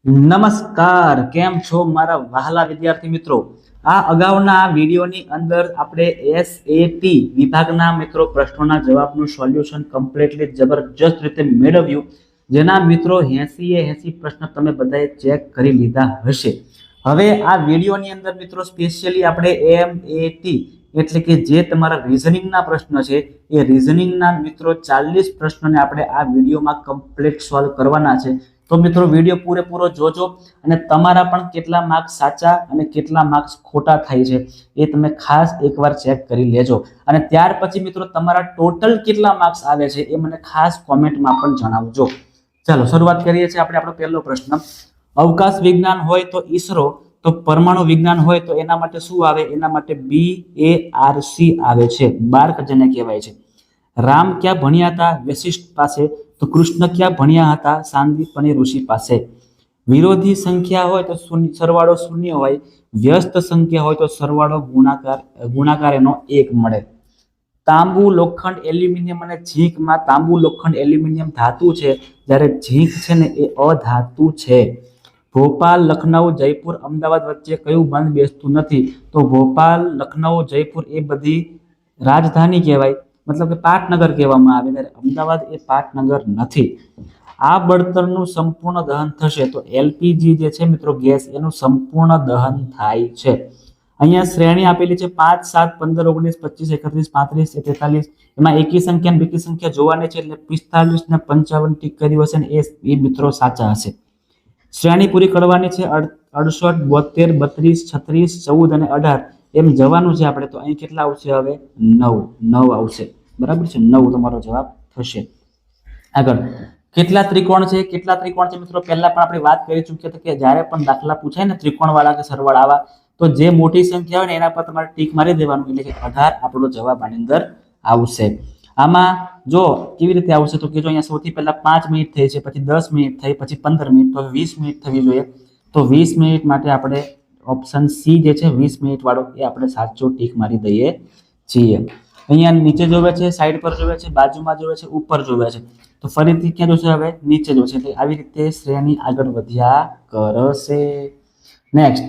નમસ્કાર, કેમ છો મારા વહાલા વિદ્યાર્થી મિત્રો? આ અગાઉના વિડીયોની અંદર આપણે એસએટી વિભાગના મિત્રો પ્રશ્નોના જવાબનું સોલ્યુશન કમ્પ્લીટલી જબરજસ્ત રીતે મેળવ્યું, જેના મિત્રો 80 પ્રશ્ન તમે બધાએ ચેક કરી લીધા હશે. હવે આ વિડીયોની અંદર મિત્રો સ્પેશિયલી આપણે એમએટી એટલે કે જે તમારા રીઝનિંગના પ્રશ્ન છે એ રીઝનિંગના મિત્રો 40 પ્રશ્નોને આપણે આ વિડીયોમાં કમ્પ્લીટ સોલ્વ કરવાના છે. તો મિત્રો વિડીયો પૂરેપૂરો જોજો અને તમારા પણ કેટલા માર્ક્સ સાચા અને કેટલા માર્ક્સ ખોટા થાય છે એ તમે ખાસ એકવાર ચેક કરી લેજો. અને ત્યાર પછી મિત્રો તમારા ટોટલ કેટલા માર્ક્સ આવે છે એ મને ખાસ કોમેન્ટમાં પણ જણાવજો. ચાલો શરૂઆત કરીએ છીએ. આપણે આપણો પહેલો પ્રશ્ન, અવકાશ વિજ્ઞાન હોય તો ઈસરો, તો પરમાણુ વિજ્ઞાન હોય તો એના માટે શું આવે? એના માટે BARC આવે છે, બાર્ક જેને કહેવાય છે. રામ ક્યાં ભણ્યા હતા? વશિષ્ઠ પાસે. તો કૃષ્ણ ક્યાં ભણ્યા હતા? સાંદીપની ઋષિ પાસે. વિરોધી સંખ્યા હોય તો સરવાળો શૂન્ય હોય, વ્યસ્ત સંખ્યા હોય તો સરવાળો ગુણાકાર એનો 1 મળે. તાંબુ, લોખંડ, એલ્યુમિનિયમ અને ઝીંકમાં તાંબુ, લોખંડ, એલ્યુમિનિયમ ધાતુ છે, જ્યારે ઝીંક છે ને એ અધાતુ છે. ભોપાલ, લખનઉ, જયપુર, અમદાવાદ વચ્ચે કયું બંધ બેસતું નથી? તો ભોપાલ, લખનઉ, જયપુર એ બધી રાજધાની કહેવાય, મતલબ કે પાટનગર કહેવામાં આવે, ત્યારે અમદાવાદ એ પાટનગર નથી. આ બળતણનું સંપૂર્ણ દહન થશે, તો એલપીજી જે છે મિત્રો ગેસ, એનું સંપૂર્ણ દહન થાય છે. અહીંયા શ્રેણી આપેલી છે 5, 7, 15, 19, 25, 31, 35, 43. એમાં એકી સંખ્યા અને બેકી સંખ્યા જોવાની છે, એટલે 45 ને 55 ટીક કર્યું હશે ને એ મિત્રો સાચા હશે. શ્રેણી પૂરી કરવાની છે 68, 72, 32, 36, 14 અને 18 એમ જવાનું છે આપણે. તો અહીં કેટલા આવશે? હવે 9 આવશે. બરાબર છે, 9 તમારો જવાબ થશે. આગળ, કેટલા ત્રિકોણ છે? કેટલા ત્રિકોણ છે મિત્રો પહેલા પણ આપણે વાત કરી ચૂક્યા હતા કે જ્યારે પણ દાખલા પૂછાય ને ત્રિકોણ વાળા કે સરવાળા આવા, તો જે મોટી સંખ્યા હોય ને એના પર તમારે ટીક મારી દેવાનું, એટલે કે 18 આપણો જવાબ આની અંદર આવશે. આમાં જો કેવી રીતે આવશે તો કે જો અહીંયા સૌથી પહેલા 5 મિનિટ થઈ છે, પછી 10 મિનિટ થઈ, પછી 15 મિનિટ, તો 20 મિનિટ થવી જોઈએ. તો 20 મિનિટ માટે આપણે ઓપ્શન સી જે છે 20 મિનિટ વાળો એ આપણે સાચો ટીક મારી દઈએ છીએ. અહીંયા નીચે જોવે છે, સાઈડ પર જોવે છે, બાજુમાં જોવે છે, ઉપર જોવે છે, તો ફરીથી ક્યાં જોશે? હવે નીચે જોશે. એટલે આવી રીતે શ્રેણી આગળ વધ્યા કરશે. નેક્સ્ટ,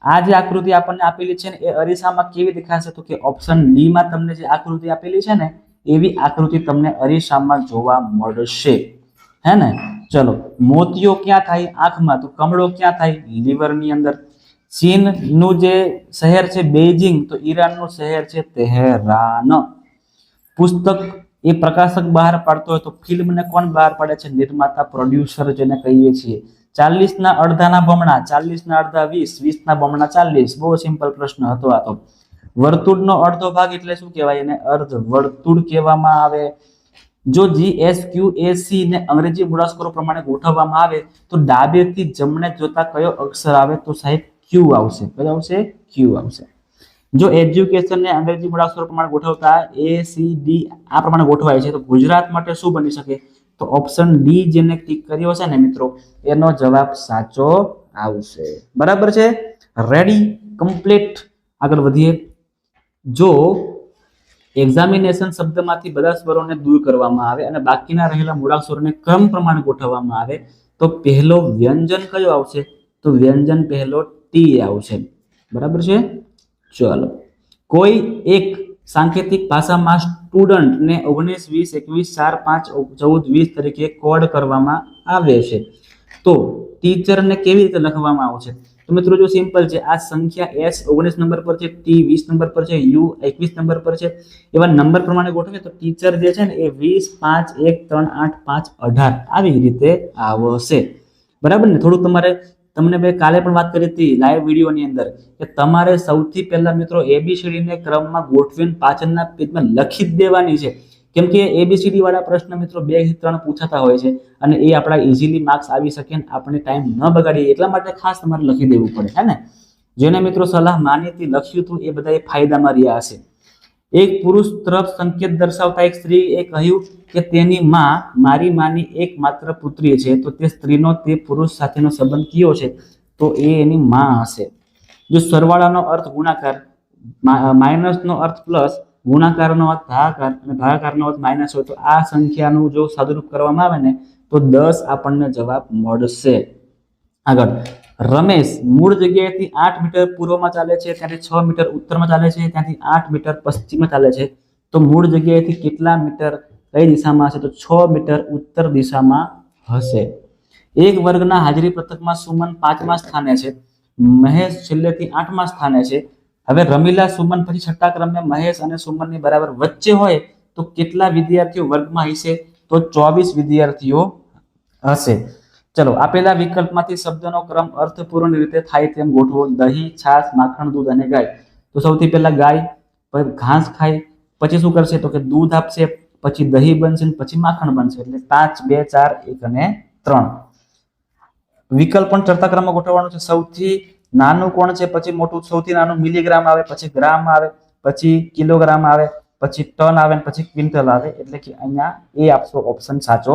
આ જે આકૃતિ આપણને આપેલી છે ને એ અરીસામાં કેવી દેખાશે? તો કે ઓપ્શન ડી માં તમને જે આકૃતિ આપેલી છે ને એવી આકૃતિ તમને અરીસામાં જોવા મળશે, હે ને? ચલો, મોતિયો ક્યાં થાય? આંખમાં. તો કમળો ક્યાં થાય? લીવરની અંદર. ચીન નું જે શહેર છે બેઇજિંગ, તો ઈરાન નું શહેર છે તેહરાન. પુસ્તક એ પ્રકાશક બહાર પાડતો હોય તો ફિલ્મને કોણ બહાર પાડે છે? નિર્માતા, પ્રોડ્યુસર જેને કહીએ છીએ. 40 ના અડધાના બમણા, 40 ના અડધા 20, 20 ના બમણા 40. બહુ સિમ્પલ પ્રશ્ન હતો આ તો. વર્તુળનો અડધો ભાગ એટલે શું કહેવાય? એને અર્ધ વર્તુળ કહેવામાં આવે. જો GSQAC ને અંગ્રેજી મૂળાક્ષરો પ્રમાણે ગોઠવવામાં આવે તો ડાબેથી જમણે જોતા કયો અક્ષર આવે? તો સાહેબ ક્યુ આવશે. કયો આવશે? ક્યુ આવશે. જો એજ્યુકેશન ને અંગ્રેજી મૂળાક્ષરો પ્રમાણે ગોઠવતા ACD આ પ્રમાણે ગોઠવાય છે તો ગુજરાત માટે શું બની શકે? તો ઓપ્શન ડી જેને ટીક કર્યો છે ને મિત્રો એનો જવાબ સાચો આવશે. બરાબર છે, રેડી, કમ્પ્લીટ. આગળ વધીએ. જો એક્ઝામિનેશન શબ્દમાંથી બધા સ્વરોને દૂર કરવામાં આવે અને બાકીના રહેલા મૂળાક્ષરોને ક્રમ પ્રમાણે ગોઠવવામાં આવે તો પહેલો વ્યંજન કયો આવશે? તો વ્યંજન પહેલો ટી આવશે. બરાબર છે. ચલો, કોઈ એક સાંકેતિક ભાષામાં સ્ટુડન્ટને 19, 20, 21, 4, 5, 14, 20 તરીકે કોડ કરવામાં આવે છે તો ટીચરને કેવી રીતે લખવામાં આવશે? તો મિત્રો જો સિમ્પલ છે, આ સંખ્યા S 19 નંબર પર છે, T 20 નંબર પર છે, U 21 નંબર પર છે, એવા નંબર પ્રમાણે ગોઠવે તો ટીચર જે છે ને એ 20, 5, 1, 3, 8, 5, 18 આવી રીતે આવશે. બરાબર ને? થોડું તમને મેં કાલે પણ વાત કરી હતી લાઈવ વિડીયોની અંદર કે તમારે સૌથી પહેલા મિત્રો ABCD ને ક્રમમાં ગોઠવીને પાછળના પેજમાં લખી જ દેવાની છે. કેમ કે ABCD વાળા પ્રશ્ન મિત્રો 2 થી 3 પૂછાતા હોય છે અને એ આપણા ઇઝીલી માર્ક્સ આવી શકે ને આપણે ટાઈમ ન બગાડીએ એટલા માટે ખાસ તમારે લખી દેવું પડે, હે ને? જેને મિત્રો સલાહ માની હતી, લખ્યું હતું, એ બધા ફાયદામાં રહ્યા હશે. એક પુરુષ તરફ સંકેત દર્શાવતા એક સ્ત્રીએ કહ્યું કે તેની માં મારી માની એકમાત્ર પુત્રી છે, તો તે સ્ત્રીનો તે પુરુષ સાથેનો સંબંધ કયો છે? તો એ એની માં હશે. જો સરવાળાનો અર્થ ગુણાકાર, માઇનસનો અર્થ પ્લસ, ગુણાકારનો અર્થ ભાગાકાર અને ભાગાકારનો અર્થ માઇનસ હોય તો આ સંખ્યાનું જો સાદુરૂપ કરવામાં આવે ને તો 10 આપણને જવાબ મળશે. આગળ રમેશ મૂળ જગ્યાએથી 8 મીટર પૂર્વમાં ચાલે છે, ત્યાંથી 6 મીટર ઉત્તરમાં ચાલે છે, ત્યાંથી 8 મીટર પશ્ચિમમાં ચાલે છે. તો મૂળ જગ્યાએથી કેટલા મીટર કઈ દિશામાં હશે? તો 6 મીટર ઉત્તર દિશામાં હશે. એક વર્ગના હાજરી પત્રકમાં સુમન 5મા સ્થાને છે, મહેશ છેલ્લેથી 8મા સ્થાને છે. હવે રમીલા સુમન પછી 6ઠ્ઠા ક્રમે મહેશ અને સુમનની બરાબર વચ્ચે હોય તો કેટલા વિદ્યાર્થીઓ વર્ગમાં હશે? તો 24 વિદ્યાર્થીઓ હશે. ચલો આપેલા વિકલ્પમાંથી શબ્દનો ક્રમ અર્થપૂર્ણ રીતે થાય તેમ ગોઠવો. દહીં, છાશ, માખણ, દૂધ અને ગાય. તો સૌથી પહેલા ગાય ઘાસ ખાય, પછી શું કરશે? તો કે દૂધ આપશે, પછી દહીં બનશે, પછી માખણ બનશે. એટલે 5, 2, 4, 1 અને 3. વિકલ્પ પણ ચડતા ક્રમમાં ગોઠવવાનું છે. સૌથી નાનું કોણ છે, પછી મોટું. સૌથી નાનું મિલીગ્રામ આવે, પછી ગ્રામ આવે, પછી કિલોગ્રામ આવે, પછી ટન આવે, પછી ક્વિન્ટલ આવે. એટલે કે અહીંયા એ આપશો ઓપ્શન સાચો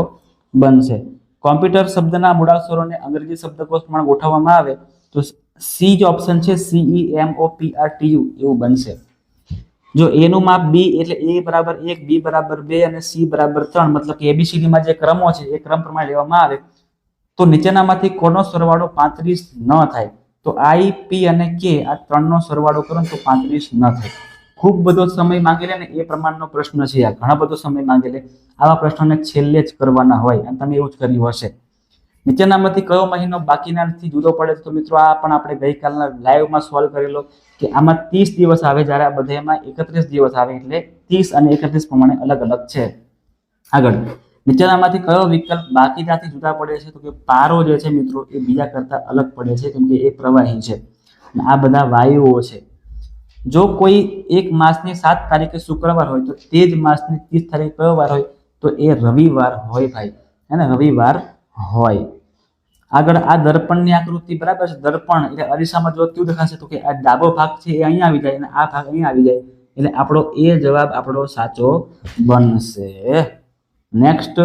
બનશે. કોમ્પ્યુટર શબ્દના મૂળાક્ષરોને અંગ્રેજી શબ્દકોશ પ્રમાણે ગોઠવવામાં આવે તો સી જે ઓપ્શન છે CEMOPRTU એવું બનશે. જો એ નું માપ બી એટલે એ બરાબર 1, બી બરાબર 2 અને સી બરાબર 3, મતલબ કે ABCD માં જે ક્રમો છે એ ક્રમ પ્રમાણે લેવામાં આવે તો નીચેનામાંથી કોનો સરવાળો 35 ન થાય? તો I, P અને K આ ત્રણનો સરવાળો કરો તો 35 ન થાય. ખૂબ બધો સમય માંગી લે ને એ પ્રમાણનો પ્રશ્ન છે. આ ઘણા બધો સમય માંગી લે. આવા પ્રશ્નોને છેલ્લે જ કરવાના હોય અને તમે એવું જ કર્યું હશે. નીચેનામાંથી કયો મહિનો બાકીનાથી જુદો પડે? તો મિત્રો આ પણ આપણે ગઈકાલના લાઈવમાં સોલ્વ કરેલો કે આમાં 30 દિવસ આવે, જ્યારે આ બધામાં 31 દિવસ આવે. એટલે 30 અને 31 પ્રમાણે અલગ અલગ છે. આગળ નીચેનામાંથી કયો વિકલ્પ બાકીનાથી જુદા પડે છે? તો કે પારો જે છે મિત્રો એ બીજા કરતા અલગ પડે છે, કેમ કે એ પ્રવાહી છે અને આ બધા વાયુઓ છે. જો કોઈ એક માસની 7 તારીખે શુક્રવાર હોય તો તે જ માસની 30 તારીખે કયો વાર હોય? તો એ રવિવાર હોય ભાઈ, હે ને, રવિવાર હોય. આગળ આ દર્પણની આકૃતિ બરાબર છે. દર્પણ એટલે અરીસામાં જો કેવું દેખાશે? તો કે આ ડાબો ભાગ છે એ અહીંયા આવી જાય અને આ ભાગ અહીંયા આવી જાય. એટલે આપણો એ જવાબ આપણો સાચો બનશે. નેક્સ્ટ,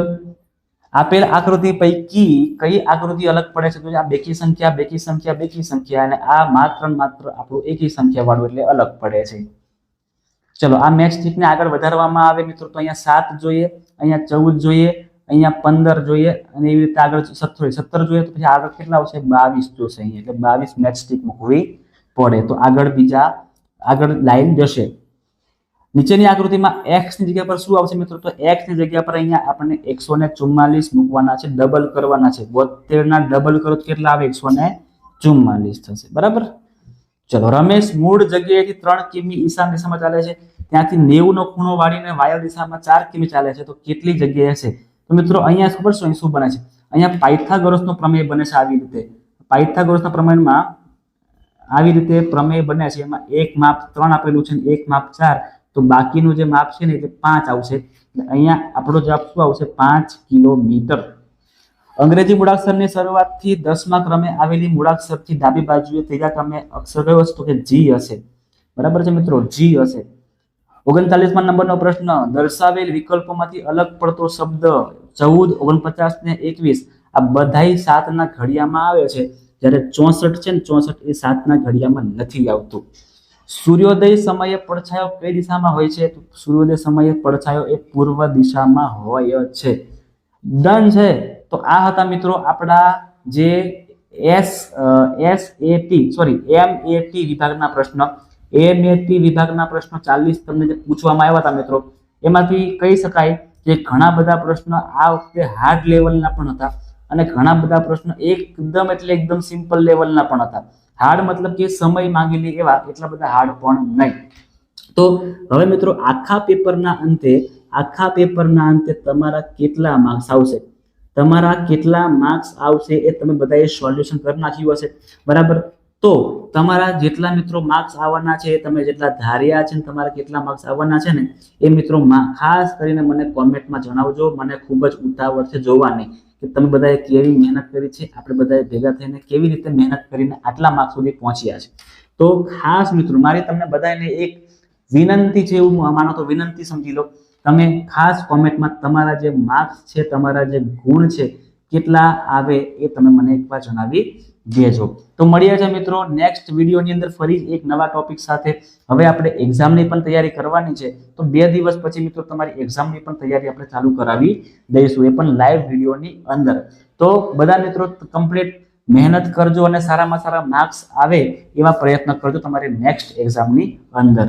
આપેલ આકૃતિ પૈકી કઈ આકૃતિ અલગ પડે છે? તો આ બેકી સંખ્યા, બેકી સંખ્યા, બેકી સંખ્યા અને આ માત્ર આપણું એકી સંખ્યા વાળું એટલે અલગ પડે છે. ચલો આ મેક્સ સ્ટીકને આગળ વધારવામાં આવે મિત્રો તો અહીંયા 7 જોઈએ, અહીંયા 14 જોઈએ, અહીંયા 15 જોઈએ અને એવી રીતે આગળ 17 જોઈએ. તો પછી આગળ કેટલા આવશે? 22 જોશે અહીંયા. એટલે 22 મેક્સ સ્ટીક મૂકવી પડે. તો આગળ લાઈન જશે. નીચેની આકૃતિમાં x ની જગ્યા પર શું આવશે મિત્રો? તો x ની જગ્યા પર અહીંયા આપણને 144 મૂકવાના છે, ડબલ કરવાના છે. 72 ના ડબલ કરો તો કેટલા આવે? 144 થશે. બરાબર. ચલો રમેશ મૂળ જગ્યાએથી 3 કિમી ઈશાન દિશામાં ચાલે છે, ત્યાંથી 90 નો ખૂણો વાળીને વાયવ્ય દિશામાં 4 કિમી ચાલે છે. તો કેટલી જગ્યાએ હશે? તો મિત્રો અહીંયા ખબર છે શું બને છે? અહીંયા પાયથાગોરસનો પ્રમેય બને છે. આવી રીતે પાયથાગોરસના પ્રમેયમાં આવી રીતે પ્રમેય બને છે. એમાં એક માપ 3 આપેલું છે અને એક માપ 4. તો બાકીનું જે માપ છે ને એટલે 5 આવશે. અહીંયા આપણો જવાબ શું આવશે? 5 કિલોમીટર. અંગ્રેજી મૂળાક્ષરની શરૂઆતથી 10મા ક્રમે આવેલી મૂળાક્ષરથી ડાબી બાજુએ ત્રીજા ક્રમે અક્ષર કયો હશે? તો કે G હશે. બરાબર છે મિત્રો, G હશે. 39મા નંબરનો પ્રશ્ન, દર્શાવેલ વિકલ્પોમાંથી અલગ પડતો શબ્દ 14, 49 ને 21 આ બધાય 7 ના ઘડિયામાં આવે છે, જ્યારે 64 છે ને 64 એ 7 ના ઘડિયામાં નથી આવતું. સૂર્યોદય સમયે પડછાયો કઈ દિશામાં હોય છે? તો સૂર્યોદય સમયે પડછાયો એ પૂર્વ દિશામાં હોય છે. ડન છે. તો આ હતા મિત્રો આપણા જે MAT વિભાગના પ્રશ્ન. MAT વિભાગના પ્રશ્નો 40 તમને જે પૂછવામાં આવ્યા હતા મિત્રો, એમાંથી કહી શકાય કે ઘણા બધા પ્રશ્નો આ વખતે હાર્ડ લેવલના પણ હતા અને ઘણા બધા પ્રશ્નો એકદમ સિમ્પલ લેવલના પણ હતા. હાર્ડ મતલબ કે સમય માંગી લે એવા, એટલા બધા હાર્ડ પણ નહીં. તો હવે મિત્રો આખા પેપરના અંતે તમારા કેટલા માર્ક્સ આવશે? એ તમે બધાએ સોલ્યુશન કરી નાખ્યું હશે. બરાબર. તો તમારા જેટલા મિત્રો માર્ક્સ આવવાના છે, તમે જેટલા ધાર્યા છે, તમારા કેટલા માર્ક્સ આવવાના છે ને એ મિત્રો ખાસ કરીને મને કોમેન્ટમાં જણાવજો. મને ખૂબ જ ઉતાવળ છે જોવાની કે તમે બધાએ કેવી મહેનત કરી છે, આપણે બધાએ ભેગા થઈને કેવી રીતે મહેનત કરીને આટલા માર્ક્સ સુધી પહોંચ્યા છે. તો ખાસ મિત્રો મારી તમને બધાને એક વિનંતી છે, એવું માનો તો વિનંતી સમજી લો. તમે ખાસ કોમેન્ટમાં તમારા જે માર્ક્સ છે, તમારા જે ગુણ છે કેટલા આવે એ તમે મને એકવાર જણાવી દેજો. તો મળીએ છે મિત્રો નેક્સ્ટ વિડીયોની અંદર ફરી એક નવા ટોપિક સાથે. હવે આપણે એક્ઝામની પણ તૈયારી કરવાની છે, તો 2 દિવસ પછી મિત્રો તમારી એક્ઝામની પણ તૈયારી આપણે ચાલુ કરાવી દઈશું, એ પણ લાઈવ વિડીયોની અંદર. તો બધા મિત્રો કમ્પ્લીટ મહેનત કરજો અને સારામાં સારા માર્ક્સ આવે એવા પ્રયત્ન કરજો તમારી નેક્સ્ટ એક્ઝામની અંદર.